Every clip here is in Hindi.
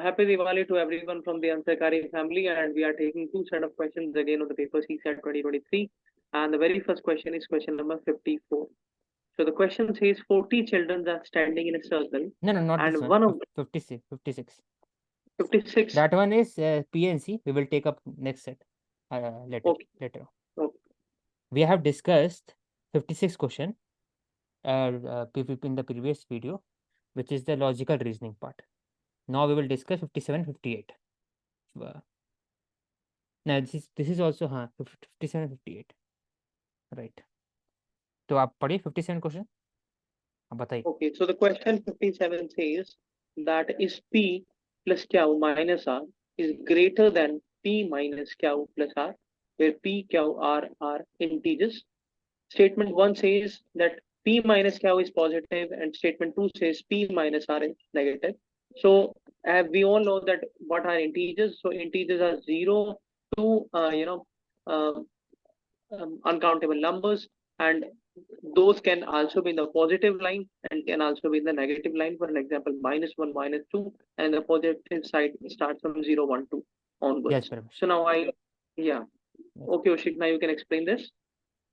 happy Diwali to everyone from the Ansarkari family, and we are taking two set of questions again on the paper CSAT 2023. And the very first question is question number 54. So the question says 40 children are standing in a circle, No, not this and one. one of 56. 56. That one is PNC. We will take up next set later. Okay. Later. Okay. We have discussed 56 question in the previous video, which is the logical reasoning part. Now we will discuss 57, 58. Now this is also 57, 58. Right. तो आप पढ़िए 57 क्वेश्चन, आप बताइए. Okay. So the question 57 says that is P plus Q minus R is greater than P minus Q plus R, where P, Q, R are integers. Statement 1 says that P minus Q is positive, and statement 2 says P minus R is negative. So we all know that what are integers. So integers are 0 to uncountable numbers, and those can also be in the positive line and can also be in the negative line. For an example, -1, -2, and the positive side starts from 0, 1, 2 onwards. Yes, Parmesh. So now yes. Okay, Oshik, now you can explain this.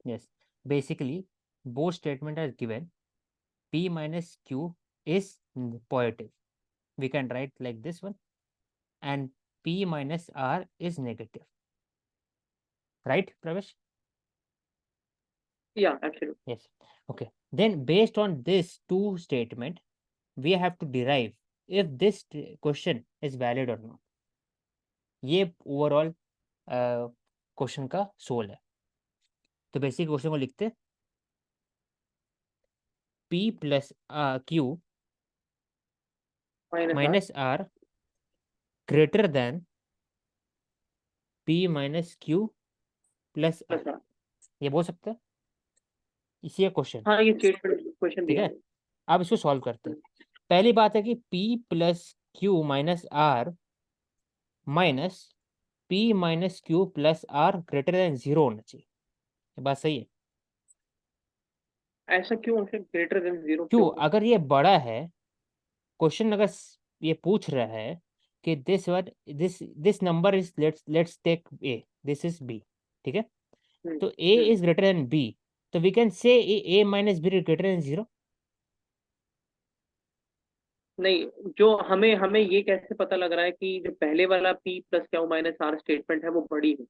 Yes, basically both statement are given. P minus Q is positive. We can write like this one, and P minus R is negative. Right, Pravesh? Yeah, absolutely. Yes. Okay. Then based on this two statement, we have to derive if this question is valid or not. ये ओवरऑल क्वेश्चन का सोल है. तो बेसिक क्वेश्चन को लिखते P plus Q minus R greater than P minus Q plus R. ये बोल सकते हैं इसी का क्वेश्चन. हाँ, ये क्वेश्चन ठीक दिया है. अब इसको सॉल्व करते हैं. पहली बात है कि P plus Q minus R minus P minus Q plus R greater than 0 होना चाहिए. ये बात सही है. ऐसा क्यों ग्रेटर देन 0 क्यों? अगर ये बड़ा है, क्वेश्चन अगर ये पूछ रहा है कि this number is let's take A, this is B. ठीक है. तो A is greater than B, तो we can say A minus B greater than 0. नहीं, जो हमें ये कैसे पता लग रहा है कि जो पहले वाला P plus Q minus R statement है वो बड़ी है?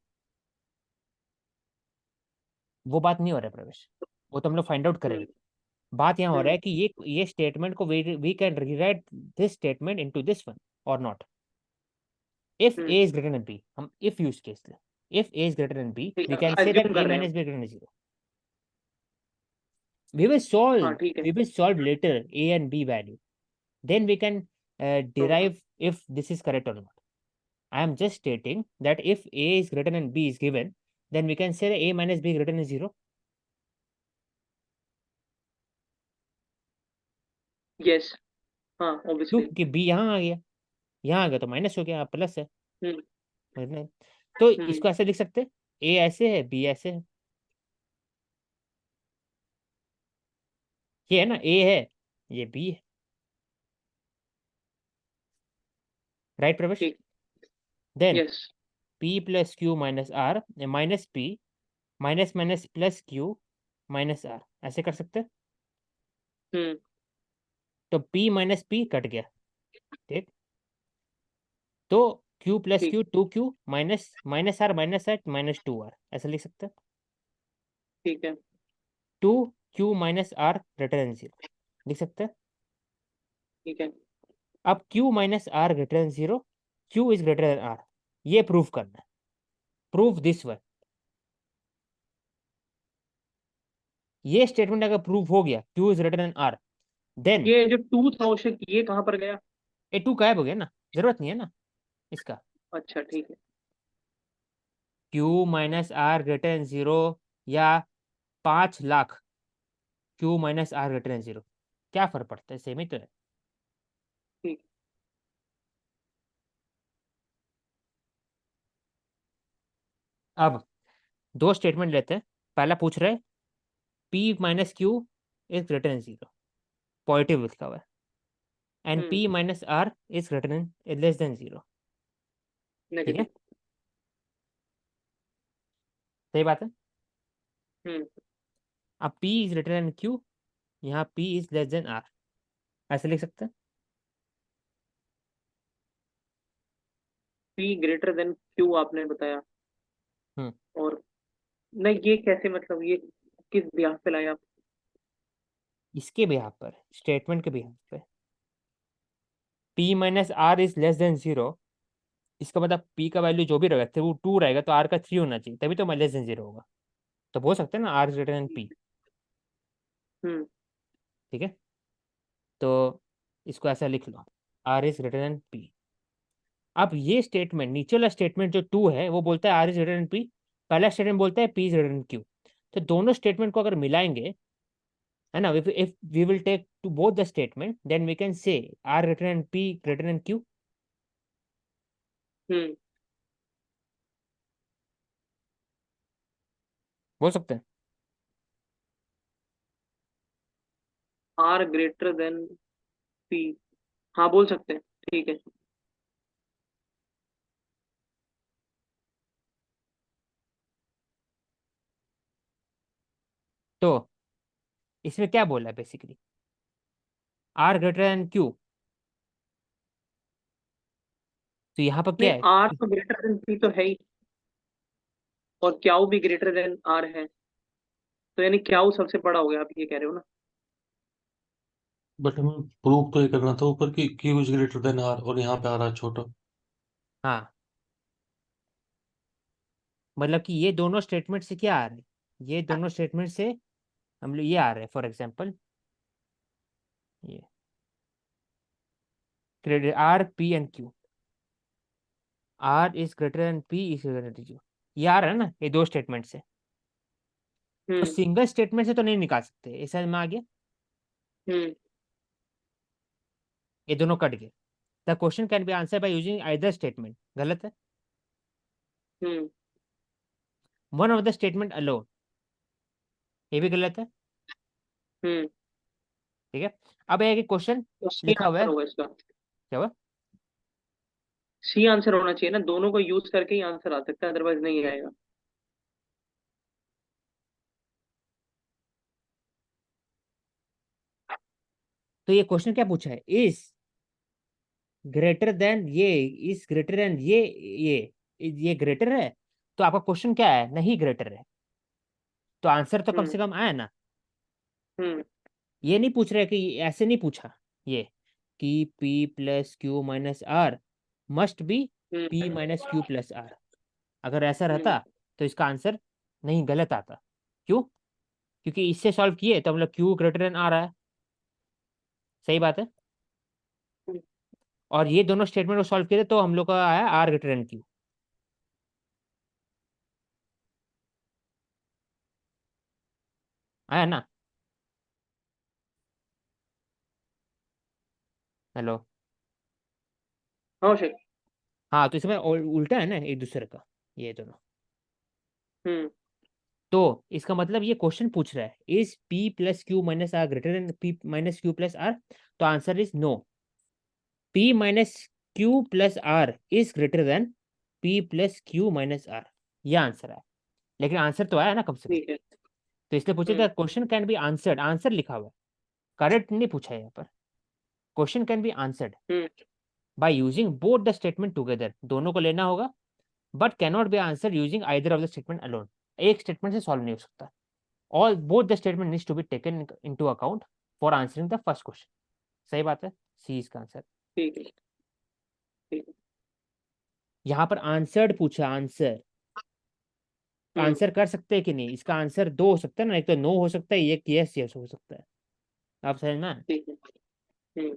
वो बात नहीं हो रहा है प्रवेश, वो तो हम लोग फाइंड आउट करेंगे. बात यहाँ हो रहा है कि ये स्टेटमेंट को we can rewrite this statement into this one or not. If A is greater than B, हम इफ यूज केस ले. If A is greater than B, we can say that A minus B greater than 0. We will solve later A and B value. Then we can derive if this is correct or not. I am just stating that if A is greater than B is given, then we can say that A minus B greater than 0. Yes. हाँ, obviously. क्योंकि B यहाँ आ गया तो माइनस हो गया, प्लस है. तो इसको ऐसे लिख सकते हैं, A ऐसे है, B ऐसे है. ये है ना, A है, ये B है. Right Pravesh? Then P plus Q minus R minus P minus minus plus Q minus R, ऐसे कर सकते हैं. तो P माइनस P कट गया. ठीक. तो Q plus Q 2Q minus minus R minus R minus 2R, ऐसा लिख सकते हैं. ठीक है. 2Q minus R greater than 0 लिख सकते हैं. ठीक है. अब Q minus R greater than 0, Q is greater than R, ये प्रूफ करना है. Proof this one. ये स्टेटमेंट अगर प्रूफ हो गया Q is greater than R, then ये जो 2 था उसे ये कहां पर गया? ये 2 गायब हो गया ना, जरूरत नहीं है ना इसका. अच्छा, ठीक है. Q minus R greater than 0 या 5 lakh Q minus R greater than 0, क्या फर्क पड़ता है? सेम ही तो है. ठीक. अब दो स्टेटमेंट लेते हैं. पहला पूछ रहे P minus Q is greater than 0, positive लिखा हुआ है. And P minus R is greater than less than 0। ठीक है, सही बात है। अब P is greater then Q, यहाँ P is less than R, ऐसे लिख सकते हैं। P ग्रेटर देन Q आपने बताया, हम्म और नहीं ये कैसे, मतलब ये किस बिहाफ पे लाए आप? इसके बिहाफ पर, स्टेटमेंट के बिहाफ पे, P minus R is less than 0, इसका मतलब P का वैल्यू जो भी रहेगा, तो वो 2 रहेगा, तो R का 3 होना चाहिए, तभी तो लेस देन 0 होगा। तो बोल सकते हैं ना R is greater than P। हम्म ठीक है, तो इसको ऐसा लिख लो, R is greater than P। अब ये स्टेटमेंट, नीचे वाला स्टेटमेंट जो 2 है वो बोलता है R is greater than P, पहला स्टेटमेंट बोलता है P is greater then Q। तो दोनों स्टेटमेंट को अगर मिलाएंगे, है ना, if we will take to both the statement, then we can say R greater than P greater than Q। हम्म बोल सकते हैं। R ग्रेटर देन P, हाँ बोल सकते हैं, ठीक है। तो इसमें क्या बोला है basically, R greater than Q, तो यहाँ पर क्या नहीं, है R तो ग्रेटर देन P तो है ही, और क्याउ भी ग्रेटर देन R है, तो यानी क्याउ सबसे बड़ा हो गया, आप ये कह रहे हो ना? बट हमें प्रूव तो ये करना था ऊपर की Q is greater than R, और यहाँ पे आ रहा है छोटा। हाँ, मतलब कि ये दोनों स्टेटमेंट से क्या आ रहे हैं, ये दोनों स्टेटमेंट से हम लोग ये आ रहे हैं, फॉर एग्जाम्पल ये R P and Q, R is greater than P is greater then Q, ये आ रहा है ना, ये दो स्टेटमेंट से। तो हम्म सिंगल स्टेटमेंट से तो नहीं निकाल सकते, ऐसा में आ गया, हम्म ये दोनों कट गए। The question can be answer by using either statement, गलत है। Hmm one of the statement alone, ये भी गलत है। हम्म ठीक है, अब है कि क्वेश्चन तो सी लिखा हुआ आंसर है, होगा इसका। क्या हुआ, सी आंसर होना चाहिए ना, दोनों को यूज करके ही आंसर आ सकता है, अदरवाइज नहीं आएगा। तो ये क्वेश्चन क्या पूछा है, इज ग्रेटर देन ये, इज ग्रेटर देन ये ग्रेटर है, तो आपका क्वेश्चन क्या है, नहीं ग्रेटर है, तो आंसर तो कम हम्म से कम आया ना। हम्म ये नहीं पूछ रहे कि, ऐसे नहीं पूछा ये कि P plus Q minus R must be P hmm minus Q plus R. अगर ऐसा हम्म रहता तो इसका आंसर नहीं, गलत आता। क्यों? क्योंकि इससे सॉल्व किए तो हम लोग क्यू ग्रेटर देन आर आया, सही बात है। और ये दोनों स्टेटमेंट को सॉल्व किए तो हम लोग का आया आर ग्रेटर देन क्यू, आया ना। हेलो, हाँ शेख। हाँ, तो इसमें उल्टा है ना एक दूसरे का, ये दोनों। हम्म तो इसका मतलब ये क्वेश्चन पूछ रहा है, is P plus Q minus R greater than P minus Q plus R, तो answer is no, P minus Q plus R is greater than P plus Q minus R, ये आंसर है। लेकिन आंसर तो आया ना कम से कम, ठीक है। तो इसलिए पूछे the question can be answered, answer लिखा हुआ है, करेक्ट नहीं पूछा है यहाँ पर। Question can be answered hmm by using both the statement together, दोनों को लेना होगा, but cannot be answer using either of the statement alone, एक स्टेटमेंट से सॉल्व नहीं हो सकता। All both the statement needs to be taken into account for answering the first question. सही बात है, सी इसका आंसर। ठीक है। ठीक है। यहाँ पर आंसर्ड पूछा, आंसर, हम्म आंसर कर सकते हैं कि नहीं, इसका आंसर दो हो सकता है ना, एक तो नो हो सकता है, एक यस यस हो सकता है। आप समझ में आया? ठीक है। हम्म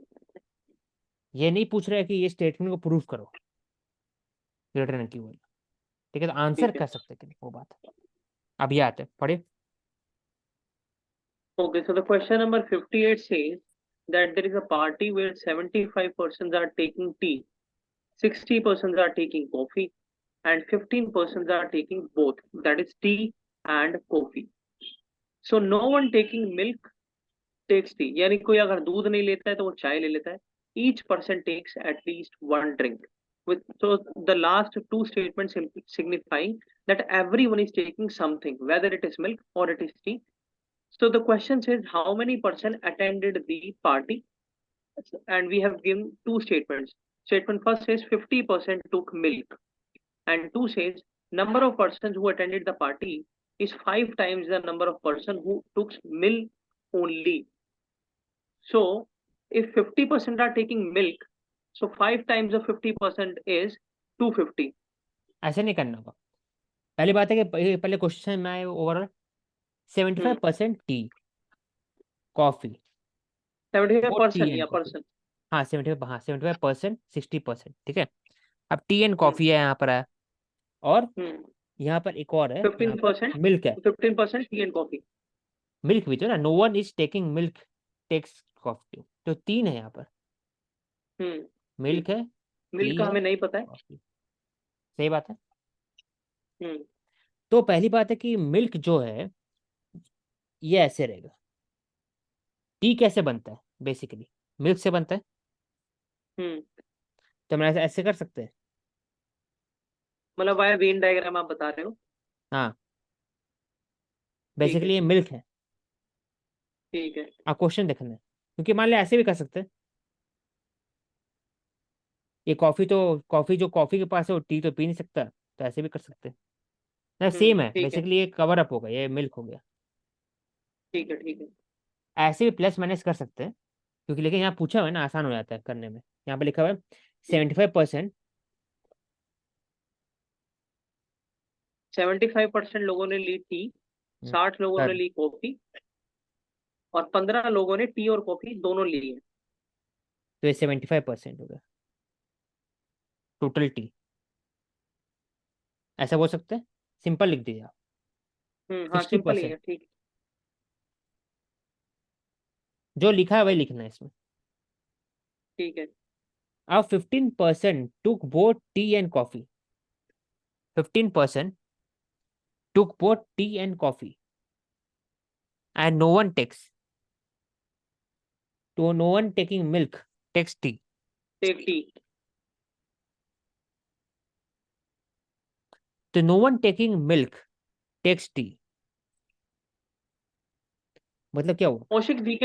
ये नहीं पूछ रहा है कि ये स्टेटमेंट को प्रूव करो ग्रेटर देन की वाला। ठीक है, तो आंसर ठीक है। कर सकते हैं कि नहीं, वो बात है। अब ये आते हैं पढ़े। Okay, so the question number 58 says that there is a party where 75% are taking tea, 60% are taking coffee, and 15% are taking both, that is tea and coffee. So no one taking milk takes tea, यानी कोई अगर दूध नहीं लेता है तो वो चाय ले लेता है, each person takes at least one drink. So the last two statements signifying that everyone is taking something, whether it is milk or it is tea. So the question says how many person attended the party, and we have given two statements. Statement first says 50% took milk, and two says number of persons who attended the party is 5 times the number of person who took milk only. So if 50% are taking milk, so 5 times of 50% is 250. ऐसे नहीं करना होगा। पहली बात है कि पहले क्वेश्चन में आए ओवरऑल 75% टी कॉफी 75% एंड या कॉफी। पर्सन? हाँ 75% 60%, ठीक है। अब टी एंड हम्म कॉफी है यहाँ पर है, और हम्म यहाँ पर एक और है, यहाँ पर 15%, मिल्क है। 15% टी एंड कॉफी। मिल्क भी तो ना, no one is taking milk takes coffee, तो तीन है यहाँ पर। मिल्क ठीक है। है, मिल्क टी का है, हमें नहीं पता है। कॉफी। सही बात है। हम्म तो पहली बात है कि मिल्क जो है ये ऐसे रहेगा। टी कैसे बनता है? बेसिकली मिल्क से बनता है, हम्म तो हम ऐसे ऐसे कर सकते हैं। मतलब वाया वेन डायग्राम आप बता रहे हो? हाँ, ठीक है बेसिकली ये मिल्क है। ठीक है। आप क्वेश्चन देखना है, क्योंकि मान लिया ऐसे भी कर सकते हैं। ये कॉफी तो, कॉफी जो कॉफी के पास है वो टी तो पी नहीं सकता, तो ऐसे भी कर सकते हैं। सेम है ठीक है बेसिकली, ये कवर अप होगा, ये मिल्क हो गया। ठीक है ठीक है। ऐसे भी प्लस माइनस कर सकते हैं, क्योंकि लेकिन यहाँ पूछा हुआ है ना, आसान हो जाता है करने में। यहाँ पे लिखा हुआ है 75%। 75% लोगों ने ली टी, 60 लोगों ने कर ली कॉफी, और 15 लोगों ने टी और कॉफी दोनों ली है। तो ये 75% हो गया टोटल टी। ऐसा बोल सकते हैं, सिंपल लिख दीजिए आप। हाँ सिक्सटी सिंपल ही है, परसेंट ठीक। जो लिखा है वही लिखना है इसमें। ठीक है। अब 15% took both tea and coffee. 15% took both tea and coffee, and no one takes. To no one taking milk takes tea. Take tea. To no one taking milk takes tea. मतलब क्या हुआ? Kaushik, we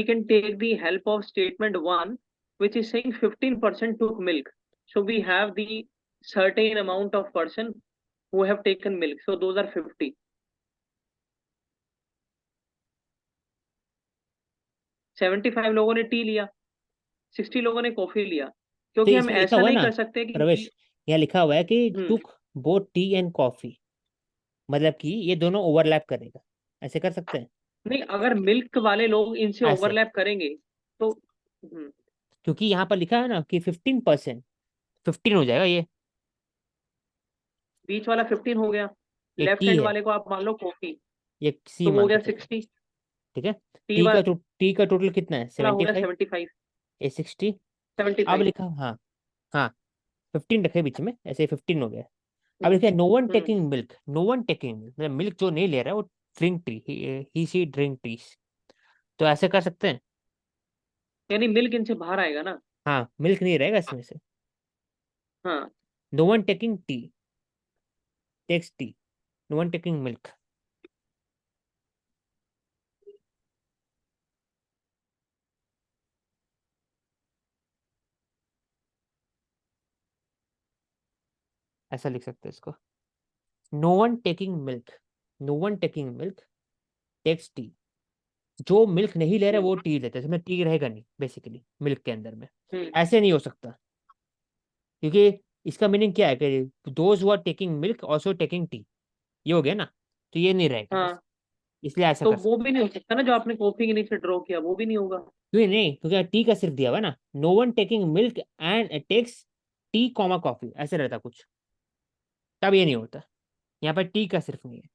can take the help of statement one, which is saying 15% took milk. So we have the certain amount of person who have taken milk. So those are 50. 75 लोगों ने टी लिया, 60 लोगों ने कॉफी लिया, तो क्योंकि हम इसमें लिखा ऐसा हुआ है नहीं ना कर सकते कि प्रवेश, यहाँ लिखा हुआ है कि हम्म टुक बोथ टी एंड कॉफी, मतलब कि ये दोनों ओवरलैप करेगा। ऐसे कर सकते हैं, नहीं, अगर मिल्क वाले लोग इनसे ऐसे, ओवरलैप करेंगे तो क्योंकि यहाँ पर लिखा है ना कि 15%, 15 हो जाएगा बीच वाला 15 हो गया, ये लेफ्ट टी हैंड है, वाले को आप मान लो कॉफी, ये सी तो वो हो मान के गया चलो, 60, ठीक है। टी टी का टोटल कितना है? वाला हो गया 75, 75, ये 60। अब 75। लिखा, हाँ हाँ, 15 रखे बीच में, ऐसे 15 हो गया। अब लिखा है no one hmm taking milk, no one taking milk, मतलब मिल्क जो नहीं ले रहा है वो drink tea, he she drink teas. तो ऐसे कर सकते हैं। यानी मिल्क इनसे बाहर आएगा ना? हाँ, मिल्क नहीं रहेगा इसमें से। हाँ no one taking tea takes tea, no one taking milk. ऐसा लिख सकते हैं इसको, no one taking milk, no one taking milk takes tea. जो मिल्क नहीं ले रहा है हम्म वो टी लेता है, इसमें टी रहेगा नहीं बेसिकली मिल्क के अंदर में। हम्म ऐसे नहीं हो सकता, क्योंकि इसका मीनिंग क्या है कि those who are taking milk also taking tea, ये हो गया ना, तो ये नहीं रहेगा बस, हाँ, इसलिए ऐसा तो कर वो सकते भी नहीं हो सकता ना, जो आपने कॉफी के नीचे ड्रॉ किया वो भी नहीं होगा। क्यों नहीं, क्योंकि टी का सिर्फ दिया हुआ है ना, no one taking milk and takes tea comma coffee, ऐसे रहता कुछ, तब ये नहीं होता। यहाँ पर टी का सिर्फ नहीं है,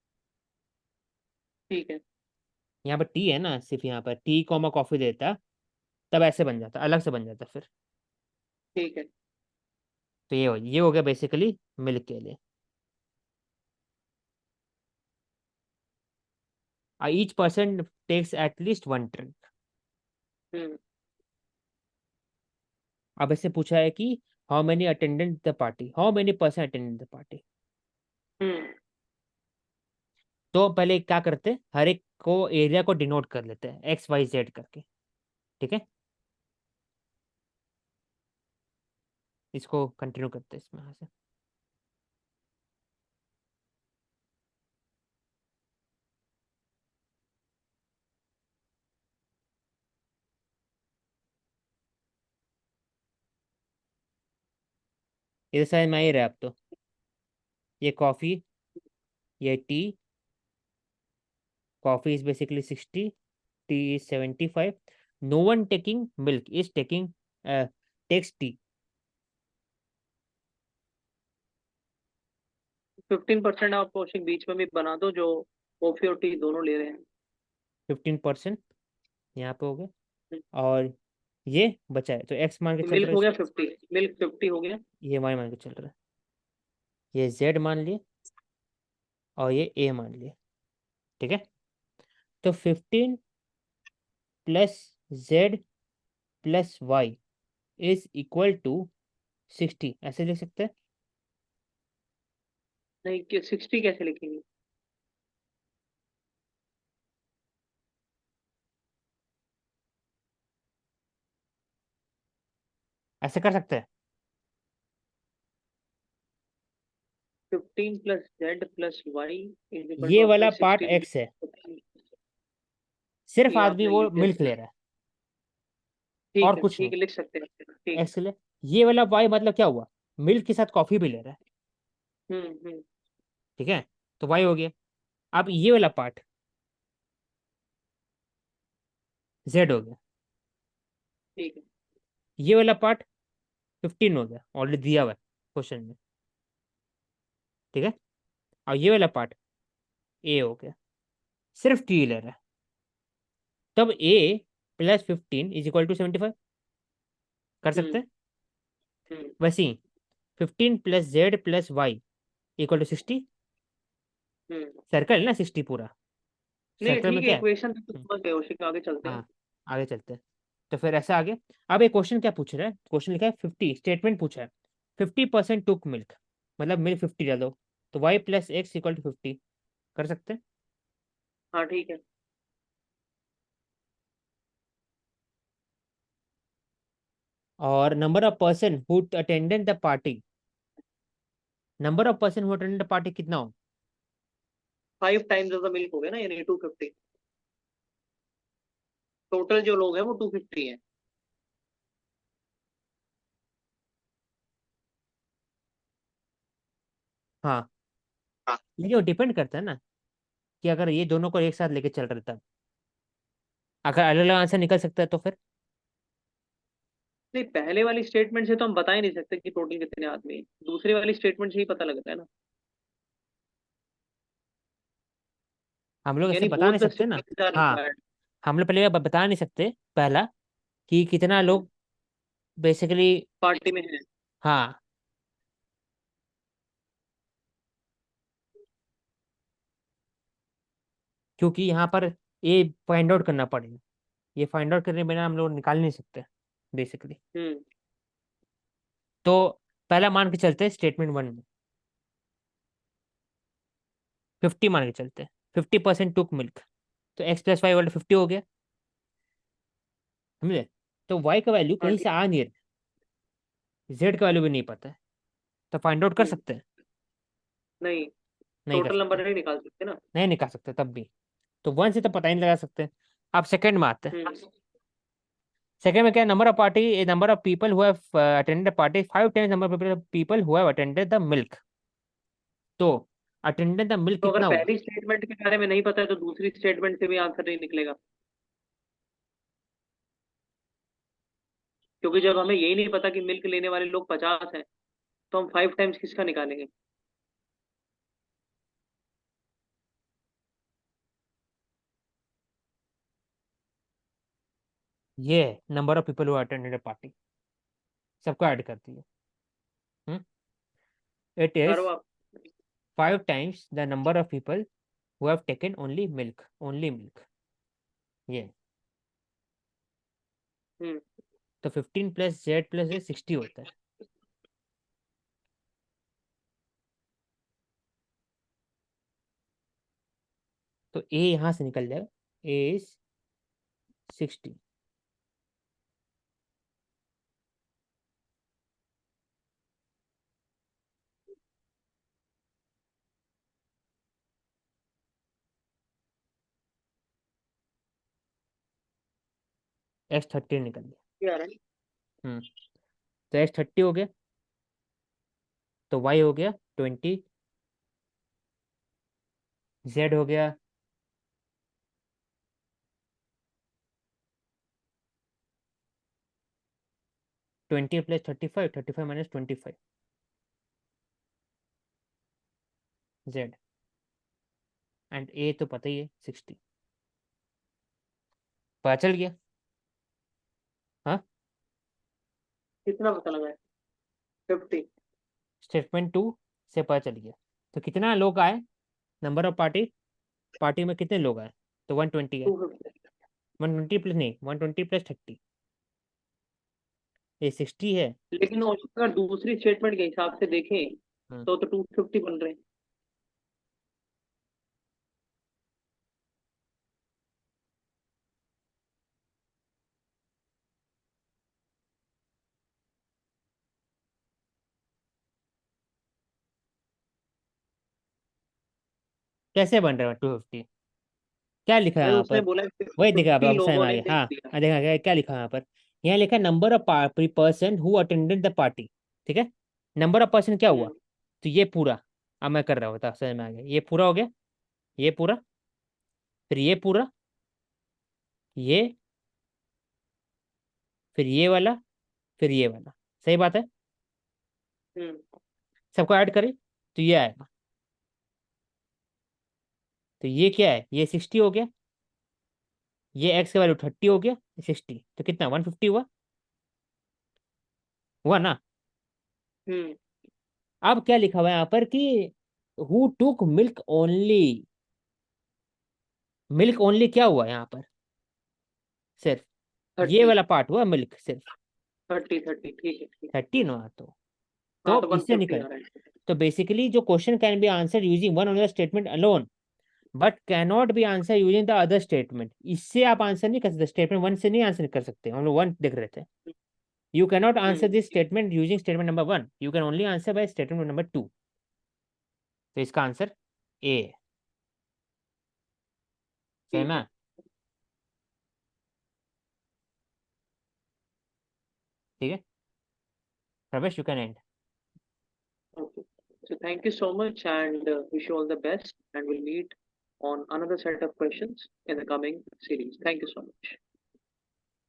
ठीक है यहाँ पर टी है ना सिर्फ, यहाँ पर टी कॉमा कॉफी देता, तब ऐसे बन जाता, अलग से बन जाता फिर। ठीक है। तो ये हो गया बेसिकली मिल्क के लिए। Each person takes at least one drink. Hmm अब इससे पूछा है कि how many attendant the party, how many person attendant the party. तो पहले क्या करते हैं, हर एक को एरिया को डिनोट कर लेते हैं एक्स वाई जेड करके, ठीक है। इसको कंटिन्यू करते हैं इसमें यहाँ से। इधर साइड में ही रहा अब तो, ये कॉफी, ये tea, coffee is basically 60, tea is 75, no one taking milk is taking takes tea. 15% आप कौशिक बीच में भी बना दो, जो कॉफी और टी दोनों ले रहे हैं। 15% यहाँ पे हो गया, हम्म, और ये बचा है तो एक्स मान के चल मिल्क रहा है हो गया इसको, 50, मिल्क 50 हो गया। ये वाई मान के चल रहा है, ये जेड मान लिए और ये ए मान लिए, ठीक है। तो 15 plus z plus y is equal to 60, ऐसे लिख सकते हैं। नहीं, 60 कैसे लिखेंगे? ऐसे कर सकते हैं। 15 plus z plus y is equal ये टू वाला आपने पार्ट 60। एक्स है, सिर्फ ये आदमी आपने वो लिख दिया। मिल्क ले रहा है और कुछ नहीं, ठीक है, लिख सकते हैं, ठीक। एक्स ले। ये वाला वाई मतलब क्या हुआ, मिल्क के साथ कॉफी भी ले रहा है, हम्म। ठीक है। तो वाई हो गया। अब ये वाला पार्ट जेड हो गया, ठीक है। ये वाला पार्ट 15 हो गया, ऑलरेडी दिया हुआ है क्वेश्चन में, ठीक है। और ये वाला पार्ट ए हो गया, सिर्फ टी ले रहा है। तब a plus 15 is equal to 75, कर सकते हम्म हैं। हम्म वैसे ही 15 plus z plus y equal to 60, हम्म सर्कल है ना 60 पूरा, नहीं, सर्कल में ठीक है, क्या है। इक्वेशन तो समझ गए कौशिक, आगे चलते हैं। हाँ, आगे चलते हैं। तो फिर ऐसा आगे, अब एक क्वेश्चन क्या पूछ रहा है, क्वेश्चन लिखा है 50, स्टेटमेंट पूछा है 50% टुक मिल्क, मतलब मिल्क 50 डालो, तो y plus x equal to 50, कर सकते हैं। हाँ, ठीक है। और number of person who attended the party, number of person who attended the party कितना हो। 5 टाइम्स ऑफ द मिल्क हो गया ना, यानी 250। टोटल जो लोग हैं वो 250 है। हाँ, हाँ। लेकिन वो डिपेंड करता है ना, कि अगर ये दोनों को एक साथ लेके चल रहे तब, अगर अलग अलग आंसर निकल सकता है तो फिर नहीं, पहले वाली स्टेटमेंट से तो हम बता ही नहीं सकते कि टोटल कितने आदमी हैं। दूसरी वाली स्टेटमेंट से ही पता लगता है ना। हम लोग ऐसे यानी बता बोथ नहीं द सकते ना। स्टेटमेंट्स आर हाँ, रिक्वायर्ड। हम लोग पहले बता नहीं सकते पहला कि कितना लोग बेसिकली। पार्टी में है। हाँ, क्योंकि यहाँ पर ये फाइंड आउट करना पड़ेगा, ये फाइंड आउट करने बिना हम लोग निकाल नहीं सकते बेसिकली। हम्म तो पहला मान के चलते हैं स्टेटमेंट वन में 50 मान के चलते हैं, 50% टुक मिल्क, तो एक्स प्लस वाई वाला 50 हो गया, समझे। तो वाई का वैल्यू हाँ, कहीं से ठीक। आ नहीं रहा, जेड का वैल्यू भी नहीं पता है, तो फाइंड आउट कर हम्म सकते हैं। नहीं, नहीं कर टोटल सकते, नंबर नहीं निकाल सकते ना। नहीं निकाल सकते तब भी, तो वन से तो पता ही नहीं लगा सकते। अब सेकंड में आते हैं। हम्म सेकंड में क्या, number of party, number of people who have attended party 5 times number of people who have attended the milk, तो अटेंडेड द मिल्क तो अगर कितना हुआ। पहली स्टेटमेंट के बारे में नहीं पता है तो दूसरी स्टेटमेंट से भी आंसर नहीं निकलेगा। क्योंकि जब हमें यही नहीं पता कि मिल्क लेने वाले लोग 50 हैं, तो हम 5 टाइम्स किसका निकालेंगे? ये number of people who attended party, सबको ऐड कर दिया। इट इज करो आप। 5 times the number of people who have taken only milk, only milk, ये। हम्म तो 15 प्लस जेड प्लस 60 होता है। तो ए यहां से निकल जाएगा, ए इज 60। एक्स 30 निकल गया। तो एक्स 30 हो गया, तो वाई हो गया 20, जेड हो गया 20 प्लस 35, 35 माइनस 25, जेड, एंड ए तो पता ही है 60। पता चल गया। हाँ, कितना पता लगा है? 50। स्टेटमेंट 2 से पता चल गया। तो कितना लोग आए, नंबर ऑफ पार्टी में कितने लोग आए, तो 120 है। 250। 120 प्लस नहीं, 120 प्लस 30, ये 60 है। लेकिन उसका दूसरी स्टेटमेंट के हिसाब से देखें तो 250 बन रहे हैं। कैसे बन रहा है 250? क्या लिखा है भाई यहाँ उसने पर? बोला वही देखा, अब 50 समझ में लोगों आ ने गया। देख हाँ लिया। देखा गया, क्या लिखा है यहाँ पर? यहाँ लिखा number of person who attended the party. ठीक है, नंबर ऑफ पर्सन क्या हुआ, हम्म तो ये पूरा, अब मैं कर रहा हूँ, समझ में आ गया, ये पूरा हो गया, ये पूरा, फिर ये पूरा, ये, फिर ये वाला, फिर ये वाला। सही बात है, हम्म सबको ऐड करें तो ये आएगा। तो ये क्या है, ये 60 हो गया, ये एक्स का वैल्यू 30 हो गया, 60, तो कितना 150 हुआ, हुआ ना। हम्म अब क्या लिखा हुआ है यहाँ पर कि who took milk only. Milk only क्या हुआ यहाँ पर, सिर्फ ये 30 वाला पार्ट हुआ मिल्क, सिर्फ 30 30, ठीक है ठीक। 30 ना। हाँ तो तो इससे 150 निकल, आ रहा है। तो बेसिकली जो question can be answer using one of the statement alone but cannot be answer using the other statement. इससे आप आंसर नहीं कर सकते, स्टेटमेंट 1 से नहीं आंसर कर सकते, हम लोग 1 देख रहे थे। You cannot answer hmm this statement using statement number 1, you can only answer by statement number 2। तो इसका आंसर ए है। सही ठीक है। ना? ठीक है प्रवेश, you can and. Okay. So thank you so much and wish you all the best and we'll meet on another set of questions in the coming series. Thank you so much.